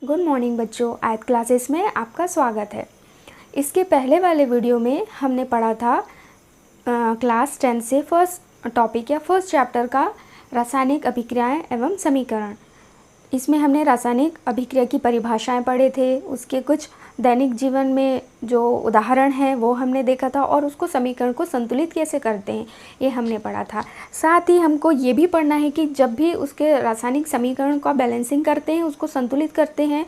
Good morning बच्चों, आयत classes में आपका स्वागत है। इसके पहले वाले वीडियो में हमने पढ़ा था क्लास 10 से फर्स्ट टॉपिक या फर्स्ट चैप्टर का रासायनिक अभिक्रियाएं एवं समीकरण। इसमें हमने रासायनिक अभिक्रिया की परिभाषाएं पढ़े थे, उसके कुछ दैनिक जीवन में जो उदाहरण हैं वो हमने देखा था और उसको समीकरण को संतुलित कैसे करते हैं ये हमने पढ़ा था। साथ ही हमको ये भी पढ़ना है कि जब भी उसके रासायनिक समीकरण का बैलेंसिंग करते हैं, उसको संतुलित करते हैं,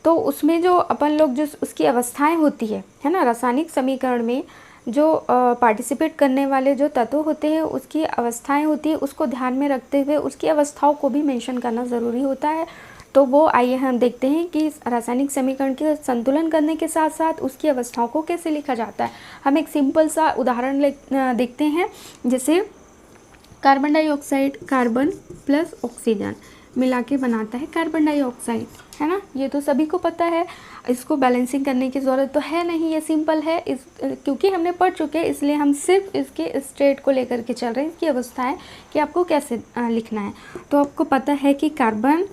तो उसमें जो अपन लोग जो उसकी अवस्थाएं होती है ना, रासायनिक समीकरण में जो पार्टिसिपेट करने वाले जो तत्व होते हैं उसकी अवस्थाएं होती है, उसको ध्यान में रखते हुए उसकी अवस्थाओं को भी मेंशन करना ज़रूरी होता है। तो वो आइए हम देखते हैं कि रासायनिक समीकरण के संतुलन करने के साथ साथ उसकी अवस्थाओं को कैसे लिखा जाता है। हम एक सिंपल सा उदाहरण देखते हैं। जैसे carbon dioxide, carbon plus oxygen मिला के बनाता है कार्बन डाइऑक्साइड, है ना। ये तो सभी को पता है, इसको बैलेंसिंग करने की ज़रूरत तो है नहीं, ये सिंपल है। क्योंकि हमने पढ़ चुके हैं इसलिए हम सिर्फ इसके स्टेट को लेकर के चल रहे हैं, इसकी अवस्थाएं कि आपको कैसे लिखना है। तो आपको पता है कि कार्बन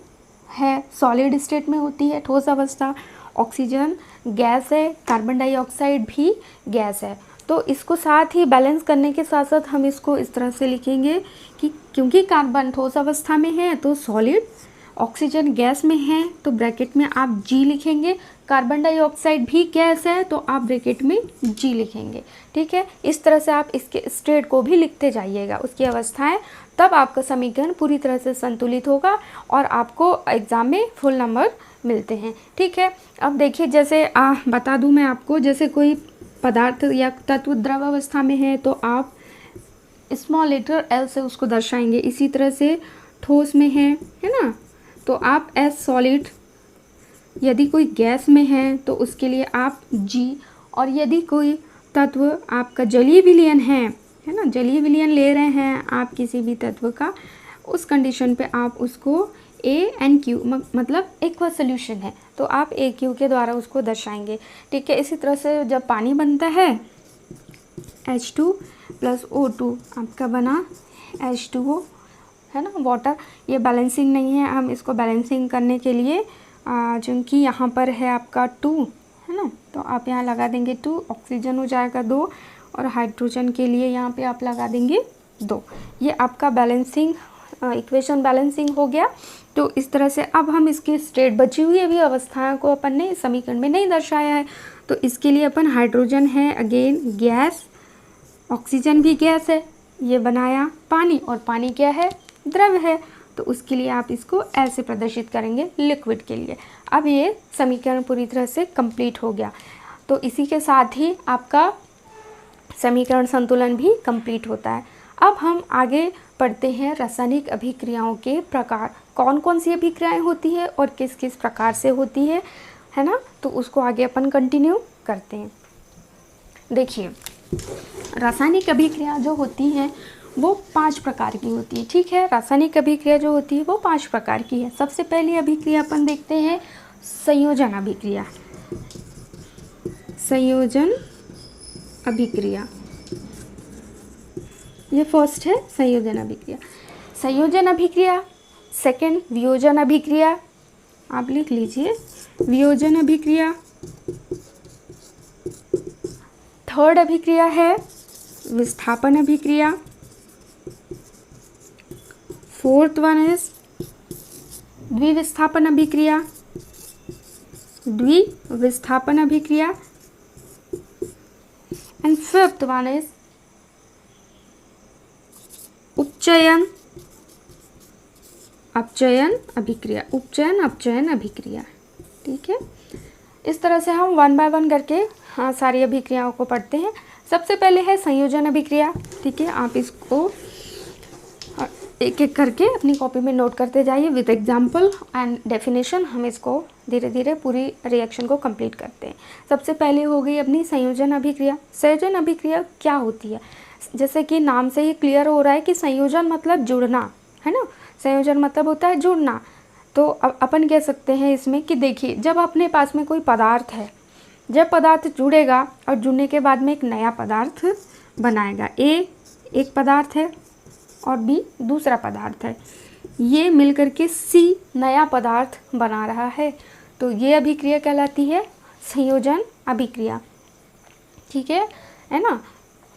है सॉलिड स्टेट में होती है, ठोस अवस्था। ऑक्सीजन गैस है, कार्बन डाइऑक्साइड भी गैस है। तो इसको साथ ही बैलेंस करने के साथ साथ हम इसको इस तरह से लिखेंगे कि क्योंकि कार्बन ठोस अवस्था में है तो सॉलिड, ऑक्सीजन गैस में है तो ब्रैकेट में आप जी लिखेंगे, कार्बन डाइऑक्साइड भी गैस है तो आप ब्रैकेट में जी लिखेंगे। ठीक है, इस तरह से आप इसके स्टेट को भी लिखते जाइएगा, उसकी अवस्थाएं, तब आपका समीकरण पूरी तरह से संतुलित होगा और आपको एग्ज़ाम में फुल नंबर मिलते हैं। ठीक है, अब देखिए जैसे बता दूं मैं आपको, जैसे कोई पदार्थ या तत्व द्रव अवस्था में है तो आप स्मॉल लेटर एल से उसको दर्शाएंगे। इसी तरह से ठोस में है ना, तो आप एस सॉलिड। यदि कोई गैस में है तो उसके लिए आप जी, और यदि कोई तत्व आपका जलीय विलयन है ना, जलीय विलयन ले रहे हैं आप किसी भी तत्व का, उस कंडीशन पे आप उसको ए एन क्यू, मतलब एक्वस सोल्यूशन है तो आप ए क्यू के द्वारा उसको दर्शाएंगे। ठीक है, इसी तरह से जब पानी बनता है H2 प्लस O2 आपका बना H2O, है ना, वाटर। ये बैलेंसिंग नहीं है, हम इसको बैलेंसिंग करने के लिए चूँकि यहाँ पर है आपका 2, है ना, तो आप यहाँ लगा देंगे 2, ऑक्सीजन हो जाएगा 2 और हाइड्रोजन के लिए यहाँ पे आप लगा देंगे 2। ये आपका बैलेंसिंग इक्वेशन बैलेंसिंग हो गया। तो इस तरह से अब हम इसकी स्टेट बची हुई अभी अवस्थाओं को अपन ने समीकरण में नहीं दर्शाया है, तो इसके लिए अपन हाइड्रोजन है अगेन गैस, ऑक्सीजन भी गैस है, ये बनाया पानी, और पानी क्या है, द्रव है, तो उसके लिए आप इसको ऐसे प्रदर्शित करेंगे लिक्विड के लिए। अब ये समीकरण पूरी तरह से कंप्लीट हो गया। तो इसी के साथ ही आपका समीकरण संतुलन भी कंप्लीट होता है। अब हम आगे पढ़ते हैं रासायनिक अभिक्रियाओं के प्रकार, कौन कौन सी अभिक्रियाएं होती है और किस किस प्रकार से होती है ना, तो उसको आगे अपन कंटिन्यू करते हैं। देखिए, रासायनिक अभिक्रिया जो होती हैं वो 5 प्रकार की होती है। ठीक है, रासायनिक अभिक्रिया जो होती है वो 5 प्रकार की है। सबसे पहली अभिक्रिया अपन देखते हैं संयोजन अभिक्रिया। संयोजन अभिक्रिया, ये फर्स्ट है संयोजन अभिक्रिया। संयोजन अभिक्रिया, सेकंड वियोजन अभिक्रिया, आप लिख लीजिए वियोजन अभिक्रिया। थर्ड अभिक्रिया है विस्थापन अभिक्रिया। फोर्थ वन इज द्विविस्थापन अभिक्रिया, द्विविस्थापन अभिक्रिया। एंड फिफ्थ वन इज उपचयन अपचयन अभिक्रिया, उपचयन अपचयन अभिक्रिया। ठीक है, इस तरह से हम 1 बाय 1 करके सारी अभिक्रियाओं को पढ़ते हैं। सबसे पहले है संयोजन अभिक्रिया। ठीक है, आप इसको एक एक करके अपनी कॉपी में नोट करते जाइए विद एग्जाम्पल एंड डेफिनेशन। हम इसको धीरे धीरे पूरी रिएक्शन को कंप्लीट करते हैं। सबसे पहले हो गई अपनी संयोजन अभिक्रिया। संयोजन अभिक्रिया क्या होती है, जैसे कि नाम से ही क्लियर हो रहा है कि संयोजन मतलब जुड़ना, है ना। संयोजन मतलब होता है जुड़ना। तो अपन कह सकते हैं इसमें कि देखिए, जब अपने पास में कोई पदार्थ है, जब पदार्थ जुड़ेगा और जुड़ने के बाद में एक नया पदार्थ बनाएगा, ए एक पदार्थ है और बी दूसरा पदार्थ है, ये मिलकर के सी नया पदार्थ बना रहा है। तो ये अभिक्रिया कहलाती है संयोजन अभिक्रिया। ठीक है ना।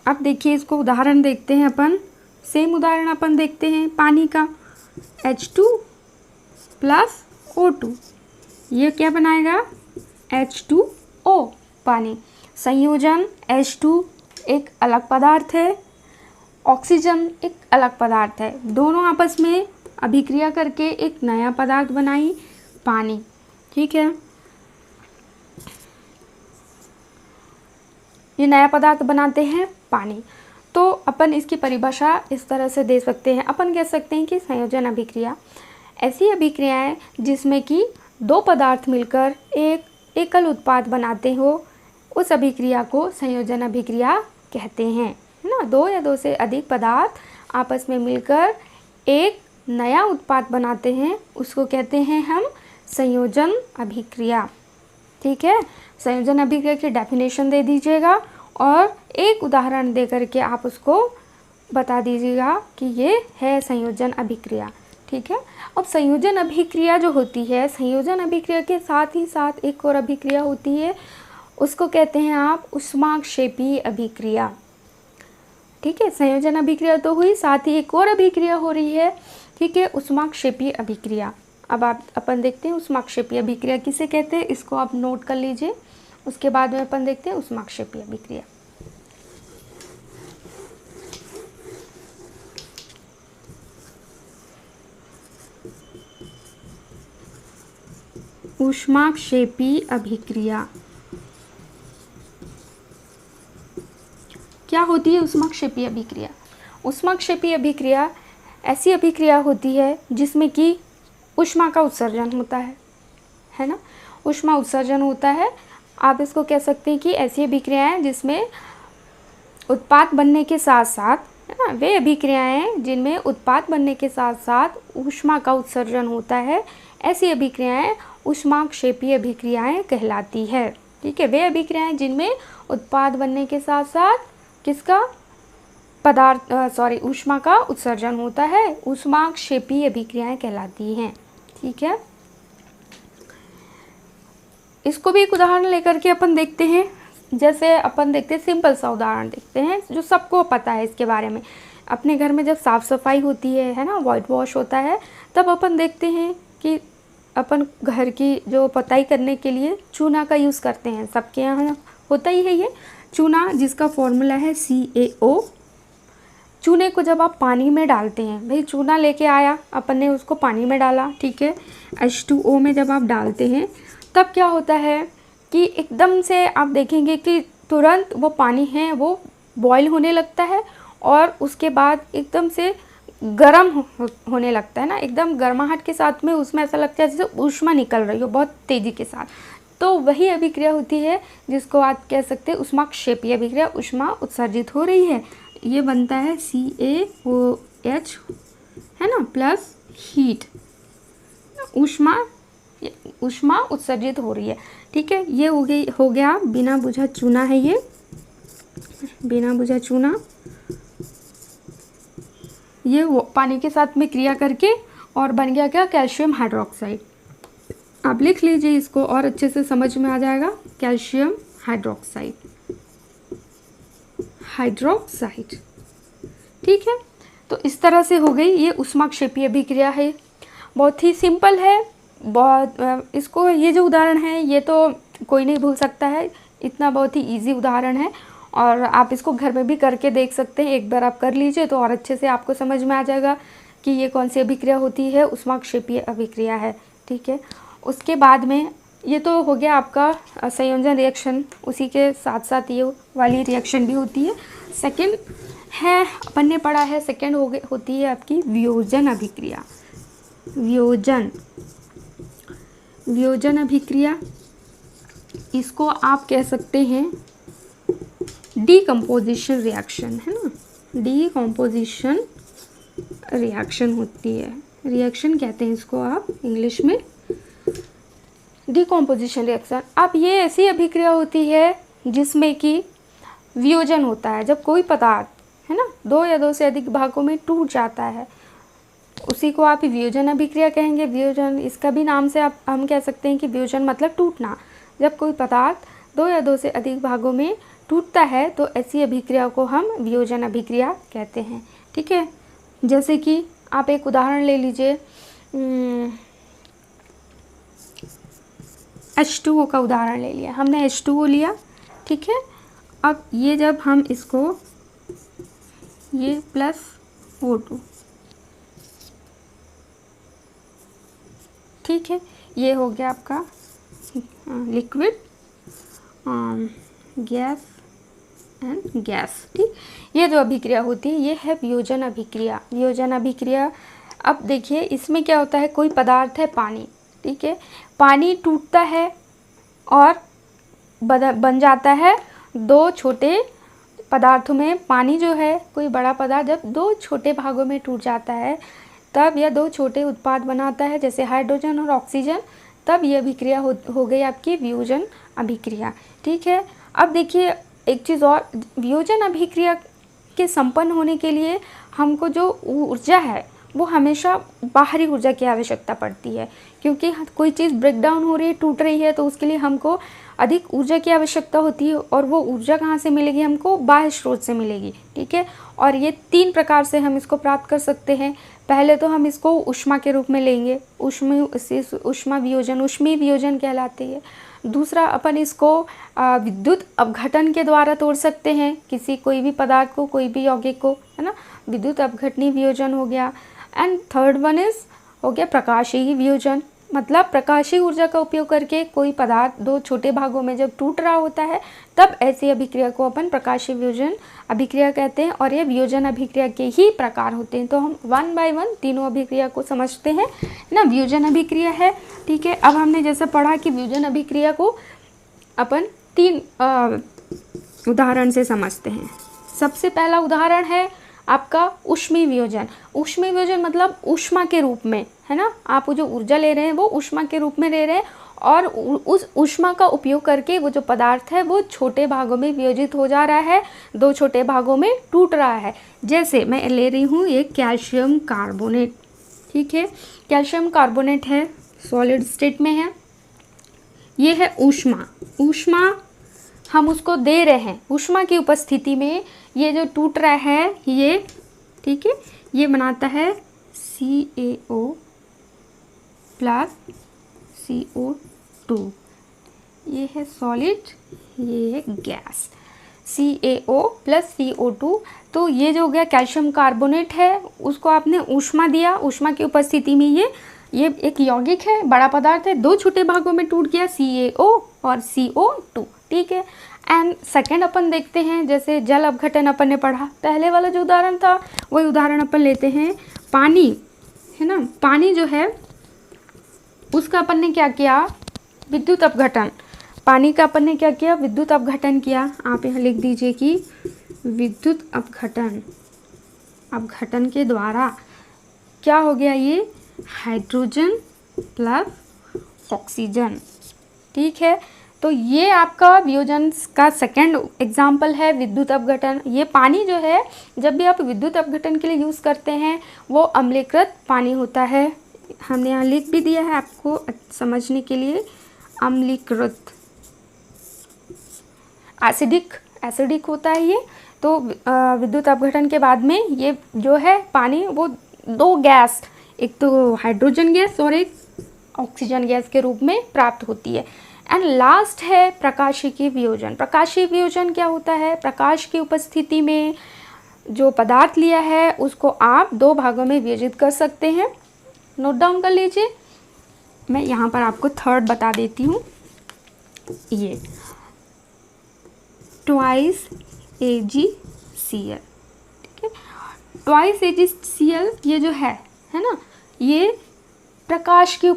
अब देखिए इसको उदाहरण देखते हैं अपन। सेम उदाहरण अपन देखते हैं पानी का, H2 प्लस O2, ये क्या बनाएगा H2O पानी। संयोजन H2 एक अलग पदार्थ है, ऑक्सीजन एक अलग पदार्थ है, दोनों आपस में अभिक्रिया करके एक नया पदार्थ बनाई पानी। ठीक है, ये नया पदार्थ बनाते हैं पानी। तो अपन इसकी परिभाषा इस तरह से दे सकते हैं, अपन कह सकते हैं कि संयोजन अभिक्रिया ऐसी अभिक्रिया है जिसमें कि दो पदार्थ मिलकर एक एकल उत्पाद बनाते हो, उस अभिक्रिया को संयोजन अभिक्रिया कहते हैं, है ना। दो या दो से अधिक पदार्थ आपस में मिलकर एक नया उत्पाद बनाते हैं, उसको कहते हैं हम संयोजन अभिक्रिया। ठीक है, संयोजन अभिक्रिया की डेफिनेशन दे दीजिएगा और एक उदाहरण दे करके आप उसको बता दीजिएगा कि ये है संयोजन अभिक्रिया। ठीक है, अब संयोजन अभिक्रिया जो होती है, संयोजन अभिक्रिया के साथ ही साथ एक और अभिक्रिया होती है, उसको कहते हैं आप ऊष्माक्षेपी अभिक्रिया। ठीक है, संयोजन अभिक्रिया तो हुई, साथ ही एक और अभिक्रिया हो रही है। ठीक है, ऊष्माक्षेपी अभिक्रिया। अब अपन देखते हैं ऊष्माक्षेपी अभिक्रिया किसे कहते हैं, इसको आप नोट कर लीजिए। उसके बाद में अपन देखते हैं ऊष्माक्षेपी अभिक्रिया। ऊष्माक्षेपी अभिक्रिया क्या होती है? ऊष्माक्षेपी अभिक्रिया, ऊष्माक्षेपी अभिक्रिया ऐसी अभिक्रिया होती है जिसमें कि ऊष्मा का उत्सर्जन होता है ना। ऊष्मा उत्सर्जन होता है। आप इसको कह सकते हैं कि ऐसी अभिक्रियाएं जिसमें उत्पाद बनने के साथ साथ, है ना, वे अभिक्रियाएं जिनमें उत्पाद बनने के साथ साथ ऊष्मा का उत्सर्जन होता है, ऐसी अभिक्रियाएं ऊष्माक्षेपी अभिक्रियाएं कहलाती है। ठीक है, वे अभिक्रियाएं जिनमें उत्पाद बनने के साथ साथ किसका ऊष्मा का उत्सर्जन होता है, ऊष्माक्षेपी अभिक्रियाएं कहलाती हैं। ठीक है, इसको भी एक उदाहरण लेकर के अपन देखते हैं। जैसे अपन देखते हैं, सिंपल सा उदाहरण देखते हैं जो सबको पता है इसके बारे में। अपने घर में जब साफ़ सफाई होती है ना, वाइट वॉश होता है, तब अपन देखते हैं कि अपन घर की जो पुताई करने के लिए चूना का यूज़ करते हैं। सबके यहाँ होता ही है ये चूना, जिसका फॉर्मूला है CaO। चूने को जब आप पानी में डालते हैं, भाई चूना लेके आया, अपन ने उसको पानी में डाला, ठीक है, H2O में जब आप डालते हैं तब क्या होता है कि एकदम से आप देखेंगे कि तुरंत वो पानी है वो बॉईल होने लगता है और उसके बाद एकदम से गर्म होने लगता है ना, एकदम गर्माहट के साथ में उसमें ऐसा लगता है जैसे ऊष्मा निकल रही हो बहुत तेज़ी के साथ। तो वही अभिक्रिया होती है जिसको आप कह सकते हैं ऊष्माक्षेपी अभिक्रिया, ऊष्मा उत्सर्जित हो रही है। ये बनता है CaOH, है ना, प्लस हीट, ऊष्मा उत्सर्जित हो रही है। ठीक है, ये हो गया बिना बुझा चूना है, ये बिना बुझा चूना, ये वो पानी के साथ में क्रिया करके और बन गया क्या, कैल्शियम हाइड्रोक्साइड। आप लिख लीजिए इसको और अच्छे से समझ में आ जाएगा, कैल्शियम हाइड्रोक्साइड। ठीक है, तो इस तरह से हो गई ये ऊष्माक्षेपी अभिक्रिया है। बहुत ही सिंपल है, बहुत इसको, ये जो उदाहरण है ये तो कोई नहीं भूल सकता है, इतना बहुत ही इजी उदाहरण है और आप इसको घर में भी करके देख सकते हैं। एक बार आप कर लीजिए तो और अच्छे से आपको समझ में आ जाएगा कि ये कौन सी अभिक्रिया होती है, ऊष्माक्षेपी अभिक्रिया है। ठीक है, उसके बाद में ये तो हो गया आपका संयोजन रिएक्शन, उसी के साथ साथ ये वाली रिएक्शन भी होती है। सेकंड है, अपन ने पढ़ा है, सेकंड होती है आपकी वियोजन अभिक्रिया। वियोजन अभिक्रिया, इसको आप कह सकते हैं डीकम्पोजिशन रिएक्शन, है ना, डीकम्पोजिशन रिएक्शन होती है, रिएक्शन कहते हैं इसको आप इंग्लिश में, डीकम्पोजिशन रिएक्शन। अब ये ऐसी अभिक्रिया होती है जिसमें कि वियोजन होता है, जब कोई पदार्थ, है ना, दो या दो से अधिक भागों में टूट जाता है, उसी को आप वियोजन अभिक्रिया कहेंगे। वियोजन, इसका भी नाम से आप हम कह सकते हैं कि वियोजन मतलब टूटना। जब कोई पदार्थ दो या दो से अधिक भागों में टूटता है तो ऐसी अभिक्रिया को हम वियोजन अभिक्रिया कहते हैं। ठीक है, जैसे कि आप एक उदाहरण ले लीजिए, H2O का उदाहरण ले लिया हमने। H2O लिया, ठीक है। अब ये जब हम इसको, ये प्लस O2, ठीक है, ये हो गया आपका लिक्विड, गैस एंड गैस। ठीक, ये जो अभिक्रिया होती है ये है वियोजन अभिक्रिया। वियोजन अभिक्रिया, अब देखिए इसमें क्या होता है, कोई पदार्थ है पानी, ठीक है, पानी टूटता है और बन जाता है दो छोटे पदार्थों में। पानी जो है, कोई बड़ा पदार्थ जब दो छोटे भागों में टूट जाता है तब यह दो छोटे उत्पाद बनाता है, जैसे हाइड्रोजन और ऑक्सीजन। तब यह अभिक्रिया हो गई आपकी वियोजन अभिक्रिया। ठीक है, अब देखिए एक चीज़ और, वियोजन अभिक्रिया के संपन्न होने के लिए हमको जो ऊर्जा है वो हमेशा बाहरी ऊर्जा की आवश्यकता पड़ती है, क्योंकि कोई चीज़ ब्रेक डाउन हो रही है, टूट रही है, तो उसके लिए हमको अधिक ऊर्जा की आवश्यकता होती है। और वो ऊर्जा कहाँ से मिलेगी, हमको बाह्य स्रोत से मिलेगी। ठीक है, और ये 3 प्रकार से हम इसको प्राप्त कर सकते हैं। पहले तो हम इसको ऊष्मा के रूप में लेंगे, ऊष्मा वियोजन, ऊष्मीय वियोजन कहलाती है। दूसरा, अपन इसको विद्युत अपघटन के द्वारा तोड़ सकते हैं, कोई भी पदार्थ को, कोई भी यौगिक को, है ना, विद्युत अपघटनीय वियोजन हो गया। एंड थर्ड वन हो गया प्रकाशीय वियोजन, मतलब प्रकाशीय ऊर्जा का उपयोग करके कोई पदार्थ दो छोटे भागों में जब टूट रहा होता है तब ऐसी अभिक्रिया को अपन प्रकाशीय वियोजन अभिक्रिया कहते हैं। और ये वियोजन अभिक्रिया के ही प्रकार होते हैं। तो हम 1 बाय 1 तीनों अभिक्रिया को समझते हैं ना। वियोजन अभिक्रिया है, ठीक है। अब हमने जैसे पढ़ा कि वियोजन अभिक्रिया को अपन 3 उदाहरण से समझते हैं। सबसे पहला उदाहरण है आपका ऊष्मीय वियोजन। ऊष्मीय वियोजन मतलब ऊष्मा के रूप में, है ना, आप जो ऊर्जा ले रहे हैं वो ऊष्मा के रूप में ले रहे हैं और उस ऊष्मा का उपयोग करके वो जो पदार्थ है वो छोटे भागों में वियोजित हो जा रहा है, दो छोटे भागों में टूट रहा है। जैसे मैं ले रही हूँ ये कैल्शियम कार्बोनेट, ठीक है, कैल्शियम कार्बोनेट है, सॉलिड स्टेट में है। ये है ऊष्मा, ऊष्मा हम उसको दे रहे हैं, ऊष्मा की उपस्थिति में ये जो टूट रहा है ये, ठीक है, ये बनाता है CaO प्लस CO2। ये है सॉलिड, ये है गैस, CaO प्लस CO2। तो ये जो हो गया कैल्शियम कार्बोनेट है, उसको आपने ऊष्मा दिया, ऊष्मा की उपस्थिति में ये एक यौगिक है, बड़ा पदार्थ है, दो छोटे भागों में टूट गया, CaO और CO2, ठीक है। एंड सेकेंड अपन देखते हैं, जैसे जल अपघटन अपन ने पढ़ा, पहले वाला जो उदाहरण था वही उदाहरण अपन लेते हैं। पानी है ना, पानी जो है उसका अपन ने क्या किया, विद्युत अपघटन। पानी का अपन ने क्या किया, विद्युत अपघटन किया। आप यहाँ लिख दीजिए कि विद्युत अपघटन के द्वारा क्या हो गया, ये हाइड्रोजन प्लस ऑक्सीजन, ठीक है। तो ये आपका वियोजन का सेकेंड एग्जाम्पल है, विद्युत अपघटन। ये पानी जो है जब भी आप विद्युत अपघटन के लिए यूज़ करते हैं वो अम्लीकृत पानी होता है। हमने यहाँ लिख भी दिया है आपको समझने के लिए, अम्लीकृत, एसिडिक होता है ये। तो विद्युत अपघटन के बाद में ये जो है पानी वो दो गैस, एक तो हाइड्रोजन गैस और एक ऑक्सीजन गैस के रूप में प्राप्त होती है। एंड लास्ट है प्रकाशिकी वियोजन। प्रकाशीय वियोजन क्या होता है, प्रकाश की उपस्थिति में जो पदार्थ लिया है उसको आप दो भागों में वियोजित कर सकते हैं। नोट डाउन कर लीजिए, मैं यहाँ पर आपको थर्ड बता देती हूँ। ये ट्वाइस AgCl, ठीक है, ट्वाइस AgCl ये जो है ना, ये प्रकाश की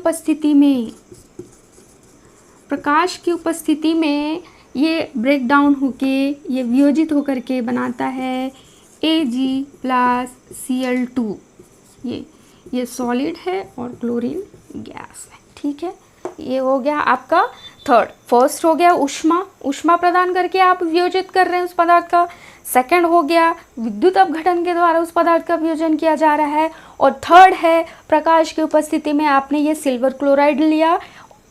उपस्थिति में ये ब्रेक डाउन होके ये वियोजित होकर के बनाता है Ag प्लस Cl2। ये सॉलिड है और क्लोरीन गैस है, ठीक है। ये हो गया आपका थर्ड। फर्स्ट हो गया ऊष्मा, ऊष्मा प्रदान करके आप वियोजित कर रहे हैं उस पदार्थ का। सेकंड हो गया विद्युत अपघटन के द्वारा उस पदार्थ का वियोजन किया जा रहा है। और थर्ड है प्रकाश की उपस्थिति में आपने ये सिल्वर क्लोराइड लिया,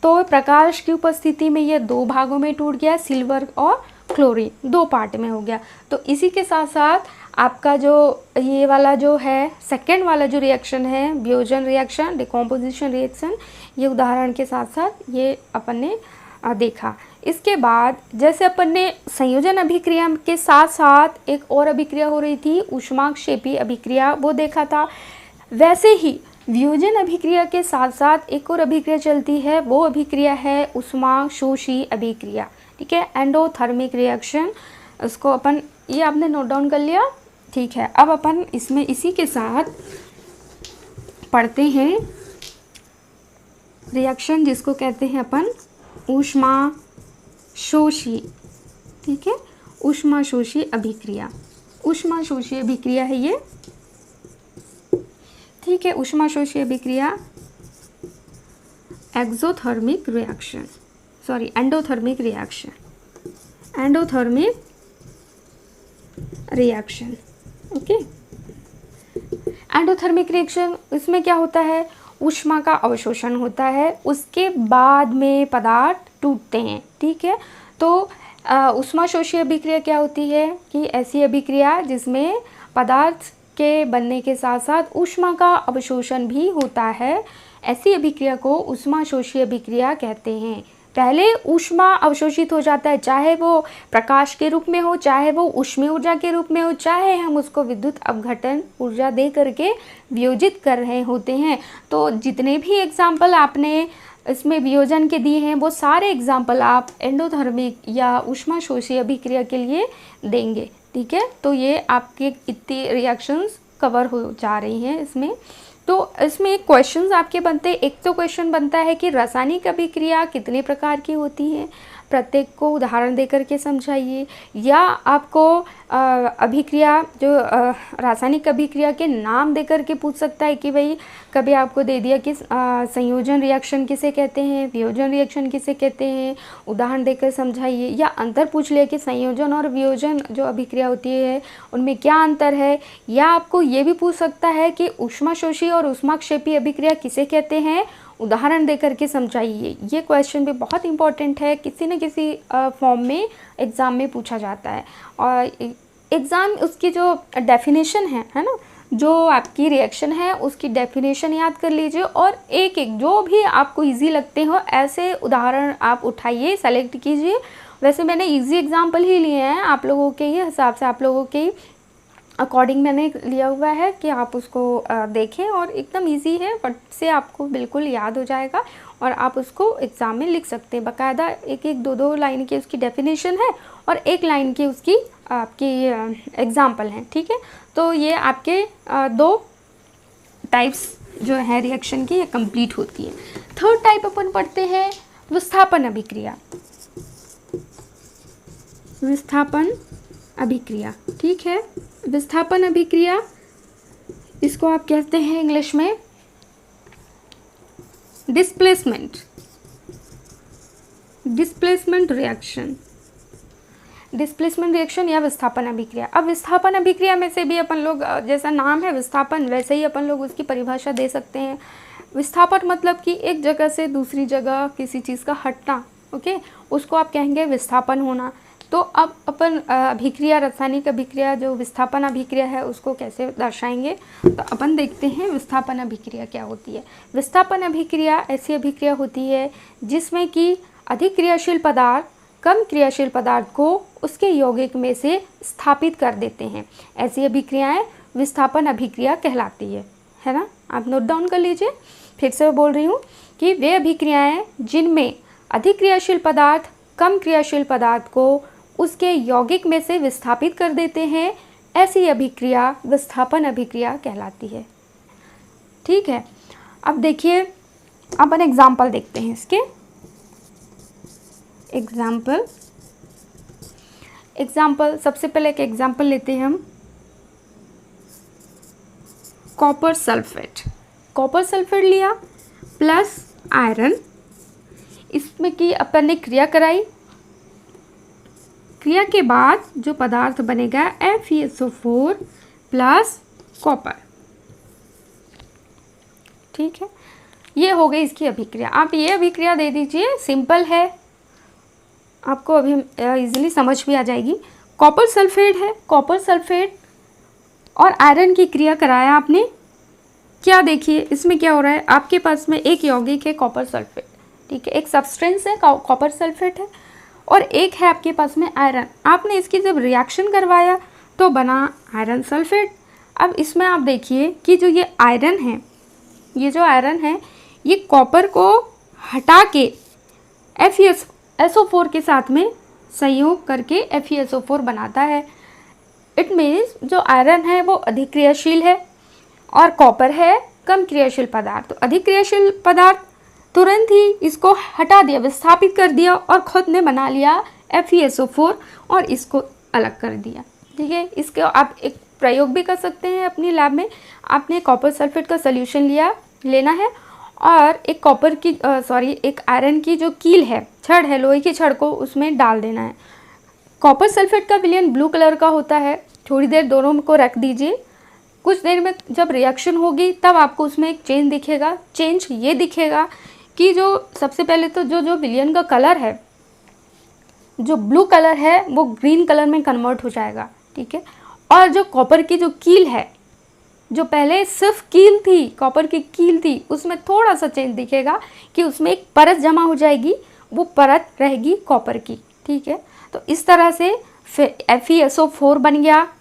तो प्रकाश की उपस्थिति में ये दो भागों में टूट गया, सिल्वर और क्लोरीन दो पार्ट में हो गया। तो इसी के साथ साथ आपका जो ये वाला जो है सेकेंड वाला जो रिएक्शन है, वियोजन रिएक्शन, डिकम्पोजिशन रिएक्शन, ये उदाहरण के साथ साथ ये अपन ने देखा। इसके बाद जैसे अपन ने संयोजन अभिक्रिया के साथ साथ एक और अभिक्रिया हो रही थी ऊष्माक्षेपी अभिक्रिया, वो देखा था। वैसे ही वियोजन अभिक्रिया के साथ साथ एक और अभिक्रिया चलती है, वो अभिक्रिया है ऊष्माशोषी अभिक्रिया, ठीक है, एंडोथर्मिक रिएक्शन। उसको अपन, ये आपने नोट डाउन कर लिया, ठीक है। अब अपन इसमें इसी के साथ पढ़ते हैं रिएक्शन जिसको कहते हैं अपन ऊष्माशोषी, ठीक है, ऊष्माशोषी अभिक्रिया। ऊष्माशोषी अभिक्रिया है ये, ठीक है। ऊष्माशोषी अभिक्रिया exothermic reaction, sorry endothermic reaction, endothermic reaction, okay. Endothermic reaction, इसमें क्या होता है, ऊष्मा का अवशोषण होता है, उसके बाद में पदार्थ टूटते हैं, ठीक है। तो ऊष्माशोषी अभिक्रिया क्या होती है कि ऐसी अभिक्रिया जिसमें पदार्थ के बनने के साथ साथ ऊष्मा का अवशोषण भी होता है, ऐसी अभिक्रिया को ऊष्माशोषी अभिक्रिया कहते हैं। पहले ऊष्मा अवशोषित हो जाता है, चाहे वो प्रकाश के रूप में हो, चाहे वो ऊष्मीय ऊर्जा के रूप में हो, चाहे हम उसको विद्युत अपघटन ऊर्जा दे करके वियोजित कर रहे होते हैं। तो जितने भी एग्जाम्पल आपने इसमें वियोजन के दिए हैं वो सारे एग्जाम्पल आप एंडोथर्मिक या ऊष्माशोषी अभिक्रिया के लिए देंगे, ठीक है। तो ये आपके इतने रिएक्शंस कवर हो जा रही हैं इसमें। तो इसमें एक क्वेश्चंस आपके बनते हैं। एक तो क्वेश्चन बनता है कि रासायनिक अभिक्रिया कितने प्रकार की होती हैं, प्रत्येक को उदाहरण देकर के समझाइए। या आपको अभिक्रिया जो रासायनिक अभिक्रिया के नाम देकर के पूछ सकता है कि भाई कभी आपको दे दिया कि संयोजन रिएक्शन किसे कहते हैं, वियोजन रिएक्शन किसे कहते हैं, उदाहरण देकर समझाइए। या अंतर पूछ लिया कि संयोजन और वियोजन जो अभिक्रिया होती है उनमें क्या अंतर है। या आपको ये भी पूछ सकता है कि ऊष्माशोषी और ऊष्माक्षेपी अभिक्रिया किसे कहते हैं, उदाहरण देकर के समझाइए। ये क्वेश्चन भी बहुत इंपॉर्टेंट है, किसी न किसी फॉर्म में एग्ज़ाम में पूछा जाता है। और एग्ज़ाम उसकी जो डेफिनेशन है ना, जो आपकी रिएक्शन है उसकी डेफिनेशन याद कर लीजिए और एक एक जो भी आपको इजी लगते हो ऐसे उदाहरण आप उठाइए, सेलेक्ट कीजिए। वैसे मैंने इजी एग्जाम्पल ही लिए हैं, आप लोगों के ही हिसाब से, आप लोगों के अकॉर्डिंग मैंने लिया हुआ है कि आप उसको देखें। और एकदम इजी है, फट से आपको बिल्कुल याद हो जाएगा और आप उसको एग्ज़ाम में लिख सकते हैं। बाकायदा एक एक दो दो लाइन की उसकी डेफिनेशन है और एक लाइन की उसकी आपकी एग्ज़ाम्पल हैं, ठीक है। तो ये आपके दो टाइप्स जो है रिएक्शन की, ये कंप्लीट होती है। थर्ड टाइप अपन पढ़ते हैं विस्थापन अभिक्रिया। विस्थापन अभिक्रिया, ठीक है। विस्थापन अभिक्रिया, इसको आप कहते हैं इंग्लिश में डिस्प्लेसमेंट रिएक्शन, डिस्प्लेसमेंट रिएक्शन या विस्थापन अभिक्रिया। अब विस्थापन अभिक्रिया में से भी अपन लोग, जैसा नाम है विस्थापन, वैसे ही अपन लोग उसकी परिभाषा दे सकते हैं। विस्थापन मतलब कि एक जगह से दूसरी जगह किसी चीज़ का हटना, ओके, उसको आप कहेंगे विस्थापन होना। तो अब अपन अभिक्रिया, रासायनिक अभिक्रिया जो विस्थापन अभिक्रिया है उसको कैसे दर्शाएंगे, तो अपन देखते हैं विस्थापन अभिक्रिया क्या होती है। विस्थापन अभिक्रिया ऐसी अभिक्रिया होती है जिसमें कि अधिक क्रियाशील पदार्थ कम क्रियाशील पदार्थ को उसके यौगिक में से स्थापित कर देते हैं। ऐसी अभिक्रियाएं विस्थापन अभिक्रिया कहलाती है ना। आप नोट डाउन कर लीजिए, फिर से बोल रही हूँ कि वे अभिक्रियाएं जिनमें अधिक क्रियाशील पदार्थ कम क्रियाशील पदार्थ को उसके यौगिक में से विस्थापित कर देते हैं, ऐसी अभिक्रिया विस्थापन अभिक्रिया कहलाती है, ठीक है। अब देखिए, अपन एग्जाम्पल देखते हैं इसके। एग्जाम्पल सबसे पहले एक एग्जाम्पल लेते हैं हम, कॉपर सल्फेट। कॉपर सल्फेट लिया प्लस आयरन, इसमें की अपन ने क्रिया कराई, क्रिया के बाद जो पदार्थ बनेगा FeSO4 प्लस कॉपर। ठीक है, ये हो गई इसकी अभिक्रिया। आप ये अभिक्रिया दे दीजिए, सिंपल है, आपको अभी इजीली समझ भी आ जाएगी। कॉपर सल्फेट है, कॉपर सल्फेट और आयरन की क्रिया कराया आपने। क्या देखिए इसमें क्या हो रहा है, आपके पास में एक यौगिक है कॉपर सल्फेट, ठीक है, एक सब्सटेंस है कॉपर सल्फेट है, और एक है आपके पास में आयरन। आपने इसकी जब रिएक्शन करवाया तो बना आयरन सल्फेट। अब इसमें आप देखिए कि जो ये आयरन है, ये जो आयरन है, ये कॉपर को हटा के FeSO4 के साथ में संयोग करके FeSO4 बनाता है। इट मीन्स जो आयरन है वो अधिक क्रियाशील है और कॉपर है कम क्रियाशील पदार्थ। तो अधिक क्रियाशील पदार्थ तुरंत ही इसको हटा दिया, विस्थापित कर दिया और खुद ने बना लिया FeSO4 और इसको अलग कर दिया। ठीक है, इसके आप एक प्रयोग भी कर सकते हैं अपनी लैब में। आपने कॉपर सल्फेट का सोल्यूशन लेना है और एक कॉपर की एक आयरन की जो कील है, छड़ है, लोहे की छड़ को उसमें डाल देना है। कॉपर सल्फेट का विलयन ब्लू कलर का होता है। थोड़ी देर दोनों को रख दीजिए, कुछ देर में जब रिएक्शन होगी तब आपको उसमें एक चेंज दिखेगा। चेंज ये दिखेगा कि जो सबसे पहले तो जो विलयन का कलर है, जो ब्लू कलर है वो ग्रीन कलर में कन्वर्ट हो जाएगा। ठीक है, और जो कॉपर की जो कील है, जो पहले सिर्फ कील थी, कॉपर की कील थी, उसमें थोड़ा सा चेंज दिखेगा कि उसमें एक परत जमा हो जाएगी, वो परत रहेगी कॉपर की। ठीक है, तो इस तरह से FeSO4 बन गया।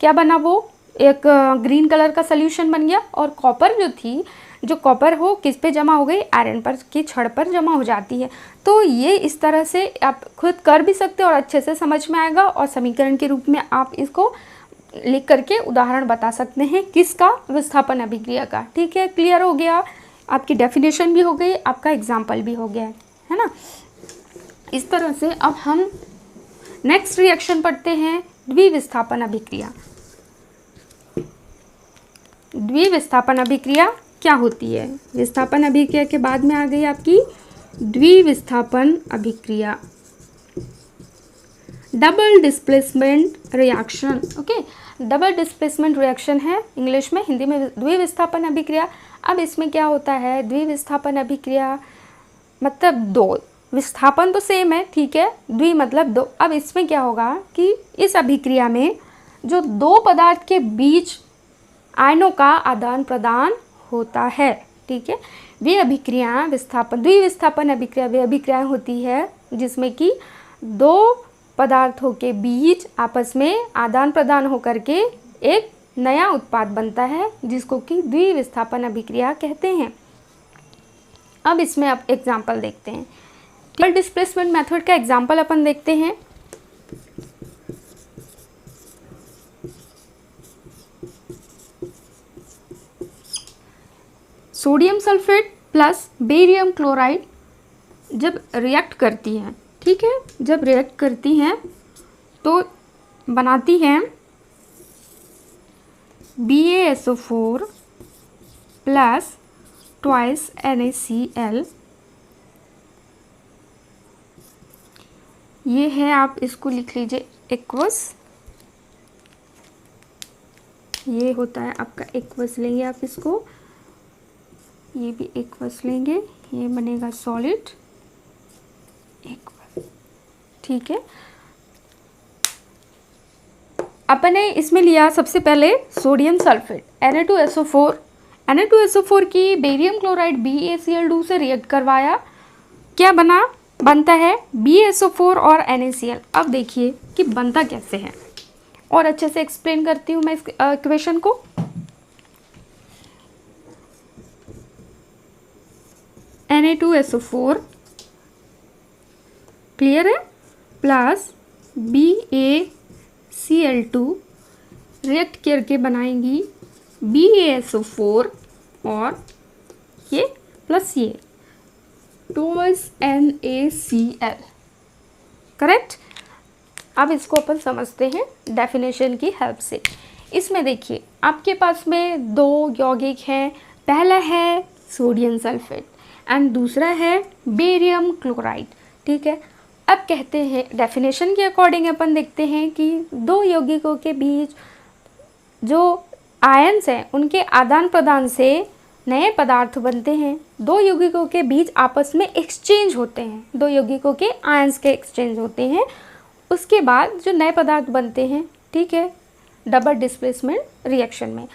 क्या बना, वो एक ग्रीन कलर का सोल्यूशन बन गया। और कॉपर जो थी, जो कॉपर हो किस पे जमा हो गई, आयरन पर की छड़ पर जमा हो जाती है। तो ये इस तरह से आप खुद कर भी सकते हो और अच्छे से समझ में आएगा, और समीकरण के रूप में आप इसको लिख करके उदाहरण बता सकते हैं किसका, विस्थापन अभिक्रिया का। ठीक है, क्लियर हो गया, आपकी डेफिनेशन भी हो गई, आपका एग्जाम्पल भी हो गया है ना। इस तरह से अब हम नेक्स्ट रिएक्शन पढ़ते हैं, द्विविस्थापन अभिक्रिया। द्विविस्थापन अभिक्रिया क्या होती है? विस्थापन अभिक्रिया के बाद में आ गई आपकी द्विविस्थापन अभिक्रिया, double displacement reaction. Okay, double displacement reaction है इंग्लिश में, हिंदी में द्विविस्थापन अभिक्रिया। अब इसमें क्या होता है, द्विविस्थापन अभिक्रिया मतलब दो, विस्थापन तो सेम है, ठीक है, द्वि मतलब दो। अब इसमें क्या होगा कि इस अभिक्रिया में जो दो पदार्थ के बीच आयनों का आदान प्रदान होता है। ठीक है, वे अभिक्रियाएं द्विविस्थापन अभिक्रिया वे अभिक्रियाएं होती है जिसमें कि दो पदार्थों के बीच आपस में आदान प्रदान होकर के एक नया उत्पाद बनता है, जिसको कि द्विविस्थापन अभिक्रिया कहते हैं। अब इसमें आप एग्जाम्पल देखते हैं, डबल डिस्प्लेसमेंट मेथड का एग्जाम्पल अपन देखते हैं। Sodium sulphate plus barium chloride जब रिएक्ट करती हैं, ठीक है, जब रिएक्ट करती हैं तो बनाती हैं BaSO4 प्लस ट्वाइस NaCl। ये है, आप इसको लिख लीजिए एक्वस, ये होता है आपका एक्वस, लेंगे आप इसको, ये भी एक्वस लेंगे, ये बनेगा सॉलिड एक्वस। ठीक है, अपने इसमें लिया सबसे पहले सोडियम सल्फेट Na2SO4 की बेरियम क्लोराइड BaCl2 से रिएक्ट करवाया, क्या बनता है BaSO4 और NaCl। अब देखिए कि बनता कैसे है, और अच्छे से एक्सप्लेन करती हूँ मैं इस इक्वेशन को। Na2SO4 क्लियर है, प्लस BaCl2 रिएक्ट करके बनाएंगी BaSO4 और ये प्लस ये टूवर्ड्स NaCl। करेक्ट। अब इसको अपन समझते हैं डेफिनेशन की हेल्प से। इसमें देखिए आपके पास में दो यौगिक हैं, पहला है सोडियम सल्फेट, एंड दूसरा है बेरियम क्लोराइड। ठीक है, अब कहते हैं डेफिनेशन के अकॉर्डिंग अपन देखते हैं कि दो यौगिकों के बीच जो आयन्स हैं उनके आदान प्रदान से नए पदार्थ बनते हैं। दो यौगिकों के बीच आपस में एक्सचेंज होते हैं, दो यौगिकों के आयन्स के एक्सचेंज होते हैं, उसके बाद जो नए पदार्थ बनते हैं। ठीक है, डबल डिस्प्लेसमेंट रिएक्शन में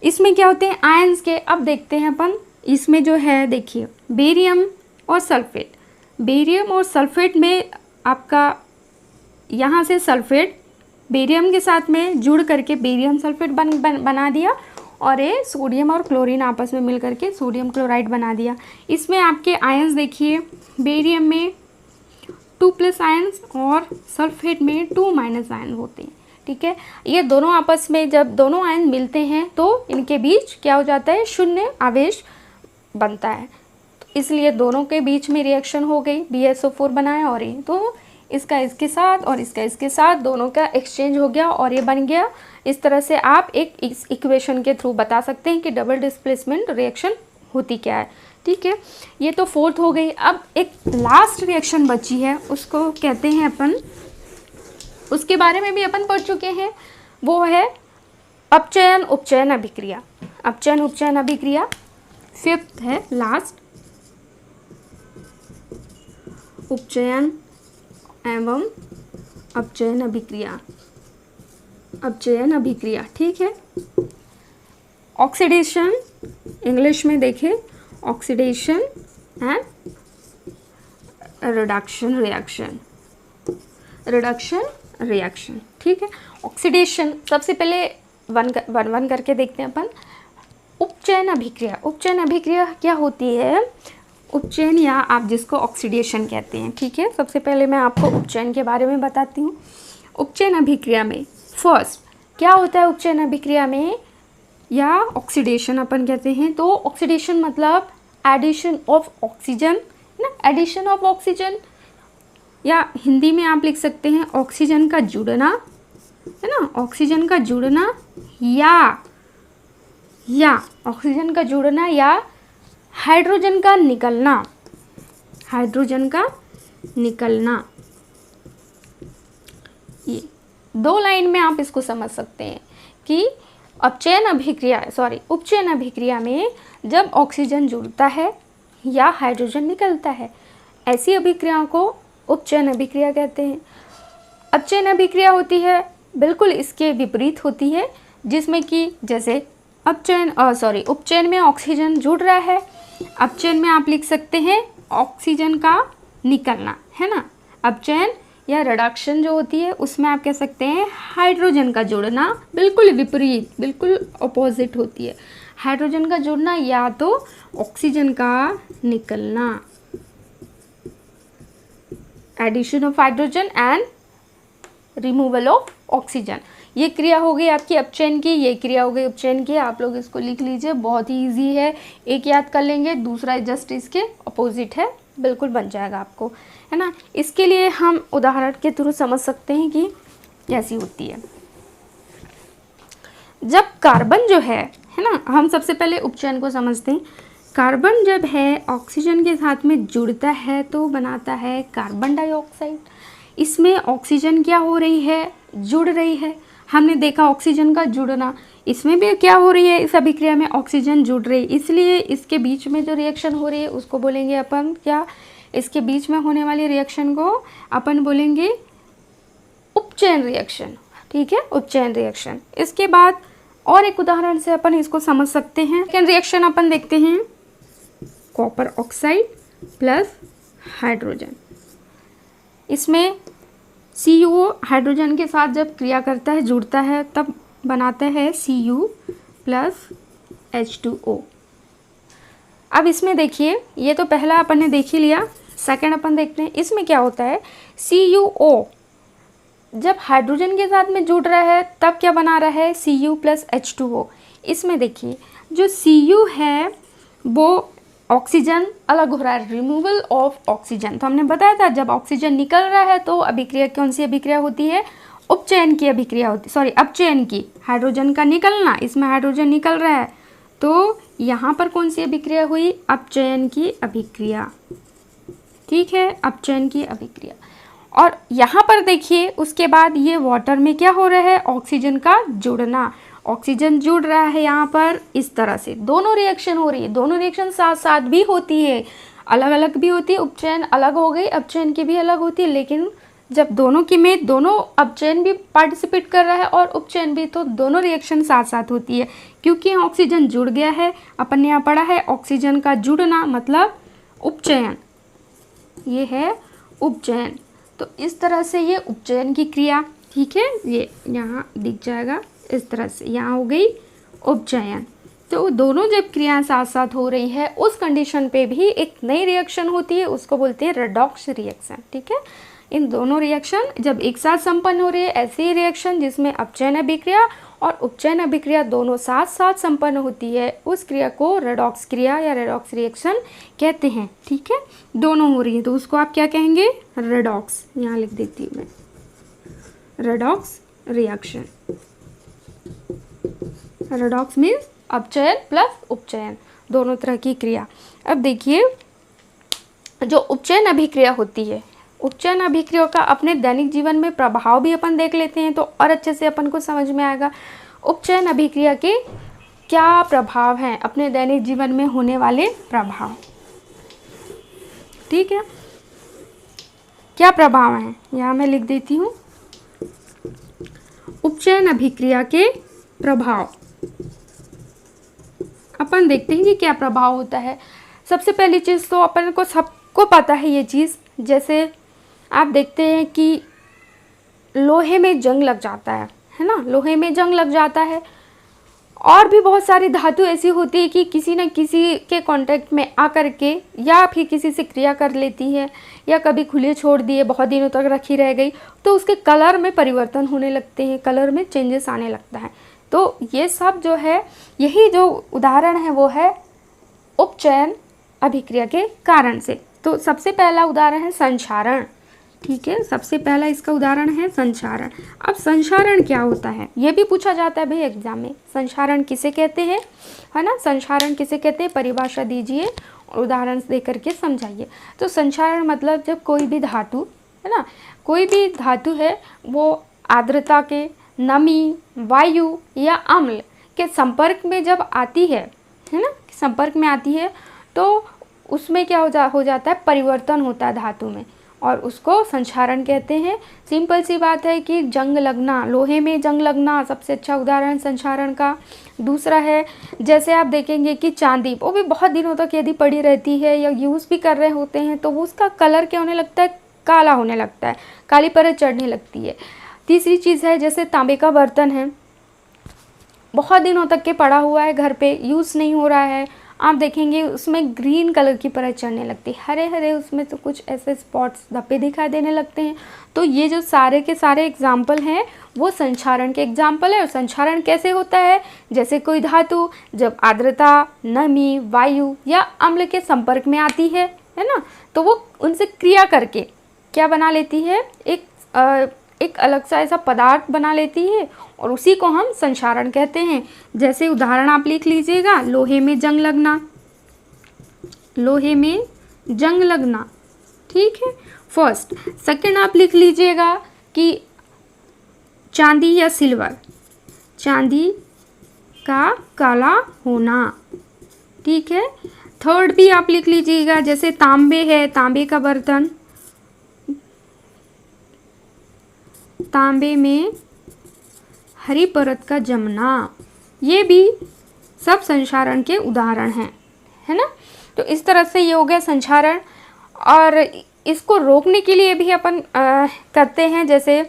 इसमें क्या होते हैं आयन्स के। अब देखते हैं अपन इसमें जो है, देखिए बेरियम और सल्फेट। बेरियम और सल्फेट में आपका यहाँ से सल्फेट बेरियम के साथ में जुड़ करके बेरियम सल्फेट बना दिया, और ये सोडियम और क्लोरीन आपस में मिल करके सोडियम क्लोराइड बना दिया। इसमें आपके आयन्स देखिए, बेरियम में 2+ आयन्स और सल्फेट में 2- आयन होते हैं। ठीक है, ये दोनों आपस में जब दोनों आयन मिलते हैं तो इनके बीच क्या हो जाता है, शून्य आवेश बनता है। तो इसलिए दोनों के बीच में रिएक्शन हो गई, BSO4 बनाया, और ये तो इसका इसके साथ और इसका इसके साथ दोनों का एक्सचेंज हो गया और ये बन गया। इस तरह से आप एक इस इक्वेशन के थ्रू बता सकते हैं कि डबल डिस्प्लेसमेंट रिएक्शन होती क्या है। ठीक है, ये तो फोर्थ हो गई। अब एक लास्ट रिएक्शन बची है, उसको कहते हैं अपन, उसके बारे में भी अपन पढ़ चुके हैं, वो है अपचयन उपचयन अभिक्रिया। अपचयन उपचयन अभिक्रिया फिफ्थ है, लास्ट, उपचयन एवं अपचयन अभिक्रिया। अपचयन अभिक्रिया, ठीक है। ऑक्सीडेशन इंग्लिश में देखें, oxidation and reduction reaction, reduction reaction. ठीक है, ऑक्सीडेशन सबसे पहले वन करके देखते हैं अपन। उपचयन अभिक्रिया, उपचयन अभिक्रिया क्या होती है, उपचयन या आप जिसको ऑक्सीडेशन कहते हैं। ठीक है, सबसे पहले मैं आपको उपचयन के बारे में बताती हूँ। उपचयन अभिक्रिया में फर्स्ट क्या होता है, उपचयन अभिक्रिया में या ऑक्सीडेशन अपन कहते हैं। तो ऑक्सीडेशन मतलब एडिशन ऑफ ऑक्सीजन ना, एडिशन ऑफ ऑक्सीजन, या हिंदी में आप लिख सकते हैं ऑक्सीजन का जुड़ना, है ना, ऑक्सीजन का जुड़ना या ऑक्सीजन का जुड़ना या हाइड्रोजन का निकलना, हाइड्रोजन का निकलना। ये दो लाइन में आप इसको समझ सकते हैं कि उपचयन अभिक्रिया में जब ऑक्सीजन जुड़ता है या हाइड्रोजन निकलता है, ऐसी अभिक्रियाओं को उपचयन अभिक्रिया कहते हैं। अपचयन अभिक्रिया होती है बिल्कुल इसके विपरीत होती है, जिसमें कि जैसे उपचयन में ऑक्सीजन जुड़ रहा है, अपचयन में आप लिख सकते हैं ऑक्सीजन का निकलना, है ना। अपचयन या रिडक्शन जो होती है उसमें आप कह सकते हैं हाइड्रोजन का जुड़ना, बिल्कुल विपरीत, बिल्कुल अपोजिट होती है। हाइड्रोजन का जुड़ना या तो ऑक्सीजन का निकलना, addition of hydrogen and removal of oxygen. ये क्रिया हो गई आपकी अपचयन की, ये क्रिया हो गई उपचयन की। आप लोग इसको लिख लीजिए, बहुत ही ईजी है, एक याद कर लेंगे, दूसरा जस्ट इसके अपोजिट है, बिल्कुल बन जाएगा आपको, है ना। इसके लिए हम उदाहरण के थ्रू समझ सकते हैं कि कैसी होती है। जब कार्बन जो है ना, हम सबसे पहले उपचयन को समझते हैं। कार्बन जब है ऑक्सीजन के साथ में जुड़ता है तो बनाता है कार्बन डाइऑक्साइड। इसमें ऑक्सीजन क्या हो रही है, जुड़ रही है। हमने देखा ऑक्सीजन का जुड़ना, इसमें भी क्या हो रही है, इस अभिक्रिया में ऑक्सीजन जुड़ रही है, इसलिए इसके बीच में जो रिएक्शन हो रही है उसको बोलेंगे अपन क्या, इसके बीच में होने वाली रिएक्शन को अपन बोलेंगे उपचयन रिएक्शन। ठीक है, उपचयन रिएक्शन। इसके बाद और एक उदाहरण से अपन इसको समझ सकते हैं। सेकेंड रिएक्शन अपन देखते हैं, कॉपर ऑक्साइड प्लस हाइड्रोजन। इसमें CuO हाइड्रोजन के साथ जब क्रिया करता है, जुड़ता है, तब बनाता है Cu प्लस H2O। अब इसमें देखिए, ये तो पहला अपन ने देख ही लिया, सेकंड अपन देखते हैं। इसमें क्या होता है, CuO जब हाइड्रोजन के साथ में जुड़ रहा है तब क्या बना रहा है, Cu प्लस H2O। इसमें देखिए जो Cu है वो ऑक्सीजन अलग हो रहा है, रिमूवल ऑफ ऑक्सीजन। तो हमने बताया था जब ऑक्सीजन निकल रहा है तो अभिक्रिया कौन सी अभिक्रिया होती है, उपचयन की अभिक्रिया होती, अपचयन की, हाइड्रोजन का निकलना, इसमें हाइड्रोजन निकल रहा है तो यहाँ पर कौन सी अभिक्रिया हुई? अपचयन की अभिक्रिया। ठीक है, अपचयन की अभिक्रिया। और यहाँ पर देखिए उसके बाद ये वाटर में क्या हो रहा है? ऑक्सीजन का जुड़ना। ऑक्सीजन जुड़ रहा है यहाँ पर इस तरह से, दोनों रिएक्शन हो रही है। दोनों रिएक्शन साथ साथ भी होती है, अलग अलग भी होती है। उपचयन अलग हो गई, अपचयन की भी अलग होती है, लेकिन जब दोनों की में दोनों अपचयन भी पार्टिसिपेट कर रहा है और उपचयन भी, तो दोनों रिएक्शन साथ साथ होती है। क्योंकि ऑक्सीजन जुड़ गया है, अपन ने यहाँ पढ़ा है ऑक्सीजन का जुड़ना मतलब उपचयन, ये है उपचयन। तो इस तरह से ये उपचयन की क्रिया, ठीक है, ये यहाँ दिख जाएगा इस तरह से, यहाँ हो गई उपचयन। तो दोनों जब क्रियाएं साथ साथ हो रही है उस कंडीशन पे भी एक नई रिएक्शन होती है, उसको बोलते हैं रेडॉक्स रिएक्शन। ठीक है, इन दोनों रिएक्शन जब एक साथ संपन्न हो रही है, ऐसी रिएक्शन जिसमें अपचयन अभिक्रिया और उपचयन अभिक्रिया दोनों साथ साथ संपन्न होती है, उस क्रिया को रेडॉक्स क्रिया या रेडॉक्स रिएक्शन कहते हैं। ठीक है, दोनों हो रही है तो उसको आप क्या कहेंगे? रेडॉक्स। यहाँ लिख देती हूँ मैं, रेडॉक्स रिएक्शन। रेडॉक्स मीन्स अपचयन प्लस उपचयन, दोनों तरह की क्रिया। अब देखिए जो उपचयन अभिक्रिया होती है, उपचयन अभिक्रिया का अपने दैनिक जीवन में प्रभाव भी अपन देख लेते हैं तो और अच्छे से अपन को समझ में आएगा। उपचयन अभिक्रिया के क्या प्रभाव हैं, अपने दैनिक जीवन में होने वाले प्रभाव। ठीक है, क्या प्रभाव हैं, यहाँ मैं लिख देती हूँ। उपचयन अभिक्रिया के प्रभाव अपन देखते हैं कि क्या प्रभाव होता है। सबसे पहली चीज़ तो अपन को सबको पता है ये चीज़, जैसे आप देखते हैं कि लोहे में जंग लग जाता है ना, लोहे में जंग लग जाता है। और भी बहुत सारी धातु ऐसी होती है कि किसी न किसी के कांटेक्ट में आकर के या फिर किसी से क्रिया कर लेती है, या कभी खुले छोड़ दिए बहुत दिनों तक रखी रह गई तो उसके कलर में परिवर्तन होने लगते हैं, कलर में चेंजेस आने लगता है। तो ये सब जो है, यही जो उदाहरण है वो है उपचयन अभिक्रिया के कारण से। तो सबसे पहला उदाहरण है संक्षारण। ठीक है, सबसे पहला इसका उदाहरण है संक्षारण। अब संक्षारण क्या होता है ये भी पूछा जाता है भाई एग्जाम में, संक्षारण किसे कहते हैं, है ना, संक्षारण किसे कहते हैं, परिभाषा दीजिए और उदाहरण दे करके समझाइए। तो संक्षारण मतलब जब कोई भी धातु, है ना, कोई भी धातु है वो आर्द्रता के, नमी, वायु या अम्ल के संपर्क में जब आती है ना, संपर्क में आती है तो उसमें क्या हो जाता है, परिवर्तन होता है धातु में, और उसको संक्षारण कहते हैं। सिंपल सी बात है कि जंग लगना, लोहे में जंग लगना सबसे अच्छा उदाहरण संक्षारण का। दूसरा है, जैसे आप देखेंगे कि चांदी, वो भी बहुत दिनों तक यदि पड़ी रहती है या यूज़ भी कर रहे होते हैं तो वो उसका कलर क्या होने लगता है, काला होने लगता है, काली परत चढ़ने लगती है। तीसरी चीज़ है, जैसे तांबे का बर्तन है, बहुत दिनों तक के पड़ा हुआ है घर पे, यूज़ नहीं हो रहा है, आप देखेंगे उसमें ग्रीन कलर की परत चढ़ने लगती है, हरे हरे उसमें तो कुछ ऐसे स्पॉट्स धब्बे दिखाई देने लगते हैं। तो ये जो सारे के सारे एग्जाम्पल हैं वो संक्षारण के एग्जाम्पल है। और संक्षारण कैसे होता है, जैसे कोई धातु जब आर्द्रता, नमी, वायु या अम्ल के संपर्क में आती है ना, तो वो उनसे क्रिया करके क्या बना लेती है, एक अलग सा ऐसा पदार्थ बना लेती है और उसी को हम संक्षारण कहते हैं। जैसे उदाहरण आप लिख लीजिएगा, लोहे में जंग लगना, लोहे में जंग लगना। ठीक है, फर्स्ट। सेकंड आप लिख लीजिएगा कि चांदी या सिल्वर, चांदी का काला होना। ठीक है, थर्ड भी आप लिख लीजिएगा, जैसे तांबे है, तांबे का बर्तन, तांबे में हरी परत का जमना। ये भी सब संक्षारण के उदाहरण हैं, है ना। तो इस तरह से ये हो गया संक्षारण। और इसको रोकने के लिए भी अपन करते हैं, जैसे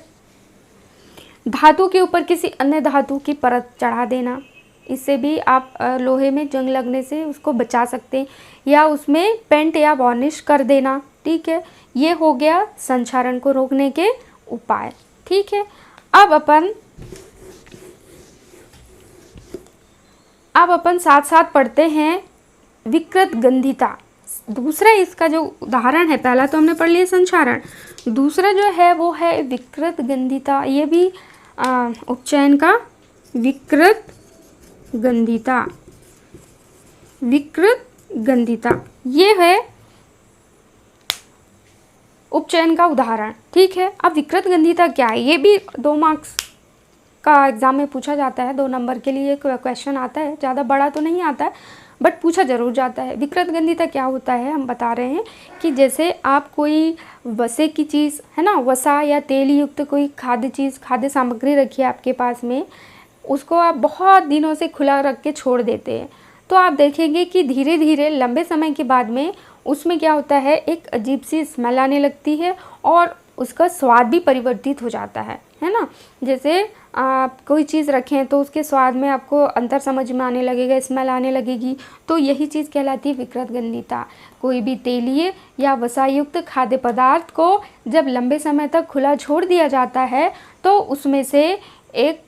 धातु के ऊपर किसी अन्य धातु की परत चढ़ा देना, इससे भी आप लोहे में जंग लगने से उसको बचा सकते हैं, या उसमें पेंट या वार्निश कर देना। ठीक है, ये हो गया संक्षारण को रोकने के उपाय। ठीक है, अब अपन साथ साथ पढ़ते हैं विकृत गंधिता। दूसरा इसका जो उदाहरण है, पहला तो हमने पढ़ लिया संक्षारण, दूसरा जो है वो है विकृत गंधिता। ये भी उपचयन का विकृत गंधिता। विकृत गंधिता, ये है उपचयन का उदाहरण। ठीक है, अब विकृत गंधिता क्या है, ये भी 2 मार्क्स का एग्ज़ाम में पूछा जाता है, 2 नंबर के लिए क्वेश्चन आता है, ज़्यादा बड़ा तो नहीं आता है बट पूछा ज़रूर जाता है। विकृत गंधिता क्या होता है, हम बता रहे हैं कि जैसे आप कोई वसे की चीज़ है ना, वसा या तेल युक्त कोई खाद्य चीज़, खाद्य सामग्री रखी है आपके पास में, उसको आप बहुत दिनों से खुला रख के छोड़ देते हैं, तो आप देखेंगे कि धीरे धीरे लंबे समय के बाद में उसमें क्या होता है, एक अजीब सी स्मेल आने लगती है और उसका स्वाद भी परिवर्तित हो जाता है ना। जैसे आप कोई चीज़ रखें तो उसके स्वाद में आपको अंतर समझ में आने लगेगा, स्मेल आने लगेगी, तो यही चीज़ कहलाती है विकृत गंधिता। कोई भी तेलीय या वसायुक्त खाद्य पदार्थ को जब लंबे समय तक खुला छोड़ दिया जाता है तो उसमें से एक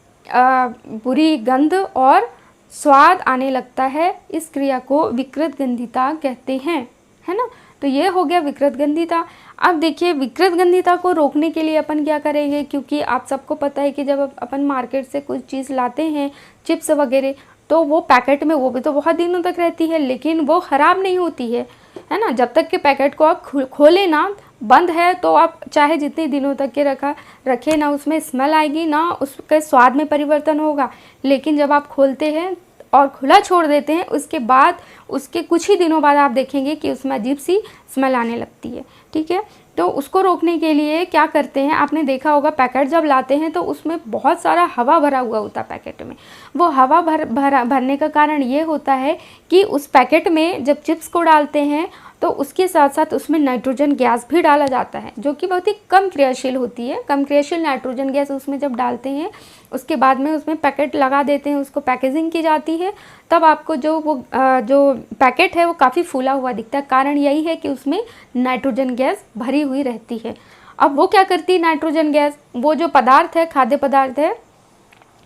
बुरी गंध और स्वाद आने लगता है। इस क्रिया को विकृत गंधिता कहते हैं, है ना। तो ये हो गया विकृत गंधिता। अब देखिए विकृत गंधिता को रोकने के लिए अपन क्या करेंगे, क्योंकि आप सबको पता है कि जब अपन मार्केट से कुछ चीज़ लाते हैं, चिप्स वगैरह, तो वो पैकेट में वो भी तो बहुत दिनों तक रहती है, लेकिन वो ख़राब नहीं होती है ना। जब तक कि पैकेट को आप खोलें ना, बंद है, तो आप चाहे जितने दिनों तक के रखें ना, उसमें स्मेल आएगी ना उसके स्वाद में परिवर्तन होगा। लेकिन जब आप खोलते हैं और खुला छोड़ देते हैं, उसके बाद उसके कुछ ही दिनों बाद आप देखेंगे कि उसमें अजीब सी स्मेल आने लगती है। ठीक है, तो उसको रोकने के लिए क्या करते हैं, आपने देखा होगा पैकेट जब लाते हैं तो उसमें बहुत सारा हवा भरा हुआ होता है पैकेट में। वो हवा भरने का कारण ये होता है कि उस पैकेट में जब चिप्स को डालते हैं तो उसके साथ साथ उसमें नाइट्रोजन गैस भी डाला जाता है, जो कि बहुत ही कम क्रियाशील होती है। कम क्रियाशील नाइट्रोजन गैस उसमें जब डालते हैं, उसके बाद में उसमें पैकेट लगा देते हैं, उसको पैकेजिंग की जाती है, तब आपको जो पैकेट है वो काफ़ी फूला हुआ दिखता है। कारण यही है कि उसमें नाइट्रोजन गैस भरी हुई रहती है। अब वो क्या करती है नाइट्रोजन गैस, वो जो पदार्थ है, खाद्य पदार्थ है,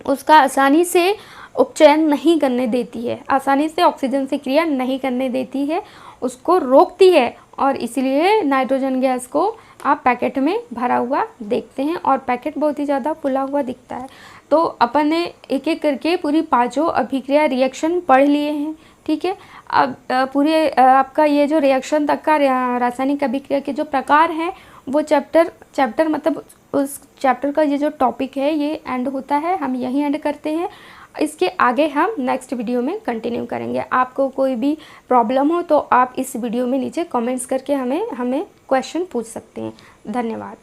उसका आसानी से उपचयन नहीं करने देती है, आसानी से ऑक्सीजन से क्रिया नहीं करने देती है, उसको रोकती है, और इसलिए नाइट्रोजन गैस को आप पैकेट में भरा हुआ देखते हैं और पैकेट बहुत ही ज़्यादा फुला हुआ दिखता है। तो अपन ने एक एक करके पूरी 5 अभिक्रिया रिएक्शन पढ़ लिए हैं। ठीक है, अब पूरे आपका ये जो रिएक्शन तक का रासायनिक अभिक्रिया के जो प्रकार हैं वो चैप्टर मतलब उस चैप्टर का ये जो टॉपिक है ये एंड होता है, हम यहीं एंड करते हैं। इसके आगे हम नेक्स्ट वीडियो में कंटिन्यू करेंगे। आपको कोई भी प्रॉब्लम हो तो आप इस वीडियो में नीचे कमेंट्स करके हमें क्वेश्चन पूछ सकते हैं। धन्यवाद।